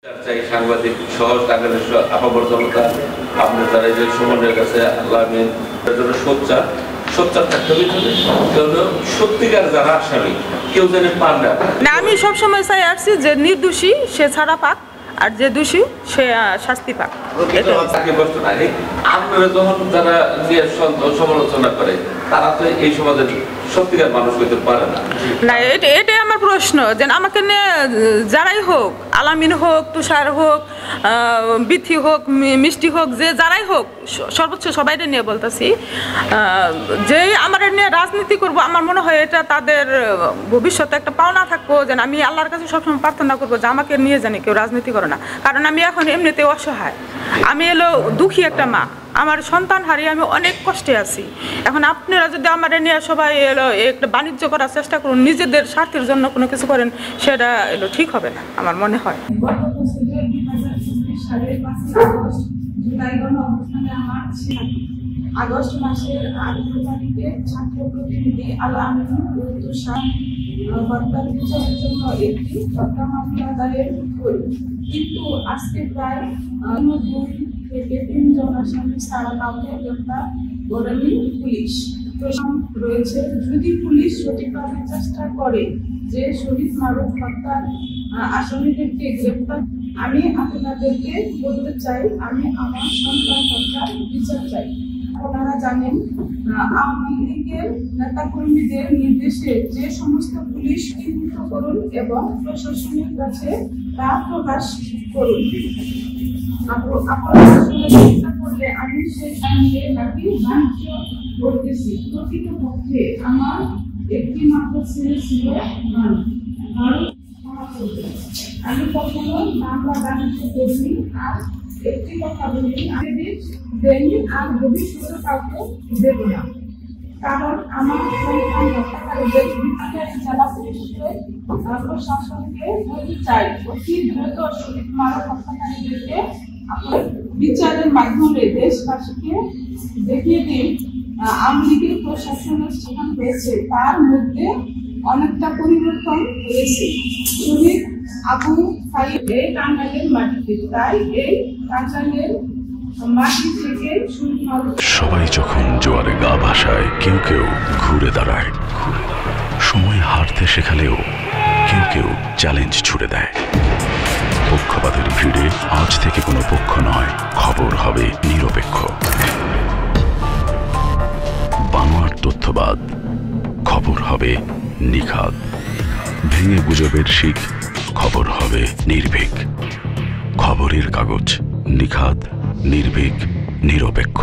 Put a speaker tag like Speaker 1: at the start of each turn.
Speaker 1: চাই সাংবাদিক সহ টাঙ্গাইলের আপামর জনতা আপনার তারা যে সমন্বয়ের কাছে আল্লাহ আমিন জন্য সোচ্চার থাকতে হবে। কারণ সত্যিকার যারা আসামি কেউ যেন পান না।
Speaker 2: আমি সবসময় চাই আসছি যে নির্দোষী সে ছাড়া পাক আর যে দোষী সে শাস্তি পাক।
Speaker 1: আপনারা যখন যারা নিয়ে সমালোচনা করে তারা তো এই সমাজের সত্যিকার মানুষ হইতে পারে না।
Speaker 2: না, এটাই আমার প্রশ্ন যে আমাকে নিয়ে যারাই হোক, আলামিন হোক, তুষার হোক, বিথি হোক, মিষ্টি হোক, যে যারাই হোক, সর্বোচ্চ সবাইকে নিয়ে বলতেছি যে আমার নিয়ে রাজনীতি করব, আমার মনে হয় এটা তাদের ভবিষ্যতে একটা পাওনা থাকবো। যেন আমি আল্লাহর কাছে সবসময় প্রার্থনা করবো যে আমাকে নিয়ে জানি কেউ রাজনীতি করে না। কারণ আমি এখন এমনিতে অসহায়, আমি এলো দুঃখী একটা মা, আমার সন্তান হারিয়ে আমি অনেক কষ্টে আছি। এখন আপনারা যদি আমার নিয়ে সবাই এলো একটা বাণিজ্য করার চেষ্টা করুন, নিজেদের স্বার্থের জন্য কোনো কিছু করেন, সেটা এলো ঠিক হবে না আমার মনে হয়।
Speaker 3: আগস্ট মাসের 18 তারিখে ছাত্র প্রতিনিধি আল-আমিন হত্যার বিচারের জন্য একটি হত্যা মামলা দায়ের করি, কিন্তু আজকে প্রায় 2 থেকে 3 জন আসামি ছাড়া কাউকে গ্রেপ্তার করেনি পুলিশ। প্রশ্ন রয়েছে, যদি পুলিশ সঠিকভাবে চেষ্টা করে যে শহীদ মারুফ হত্যার আসামিদেরকে গ্রেপ্তার, আমি আপনাদেরকে বলতে চাই আমি আমার সন্তান হত্যার বিচার চাই। আপনারা জানেন আওয়ামী লীগের নেতাকর্মীদের নির্দেশে যে সমস্ত পুলিশ চিহ্নিত করুন এবং প্রশাসনের কাছে তা প্রকাশ করুন। আপনারা চিন্তা করলে আমি সেই আইনে নাকি বাণিজ্য করতেছি। প্রকৃতপক্ষে আমার একটি মাত্র ছেলে ছিল, আমি কখনো মামলা বাণিজ্য করিনি। আর একটি কথা বলি, আমি দেয়নি আর ভবিষ্যতে কাউকে দেব না। কারণ আমার সন্তান হত্যাকারীদের বিভাগের জেলা পুলিশের প্রশাসনকে বলতে চাই, অতি দ্রুত শহীদ মারুফ হত্যাকারীদেরকে বিচারের মাধ্যমে দেশবাসীকে দেখিয়ে দিন আওয়ামী লীগের প্রশাসনের স্থান হয়েছে, তার মধ্যে অনেকটা পরিবর্তন হয়েছে। শহীদ আবু সাঈদ এই টাঙ্গাইলের মাটিতে, তাই এই টাঙ্গাইলের মাটি থেকে
Speaker 4: সবাই যখন জোয়ারে গা ভাসায়, কেউ কেউ ঘুরে দাঁড়ায়। সময় হারতে শেখালেও কেউ কেউ চ্যালেঞ্জ ছুড়ে দেয়। পক্ষপাতের ভিড়ে আজ থেকে কোনো পক্ষ নয়, খবর হবে নিরপেক্ষ। বানোয়ার তথ্যবাদ, খবর হবে নিখাদ। ভেঙে গুজবের শিখ, খবর হবে নির্ভীক। খবরের কাগজ, নিখাদ, নির্ভীক, নিরপেক্ষ।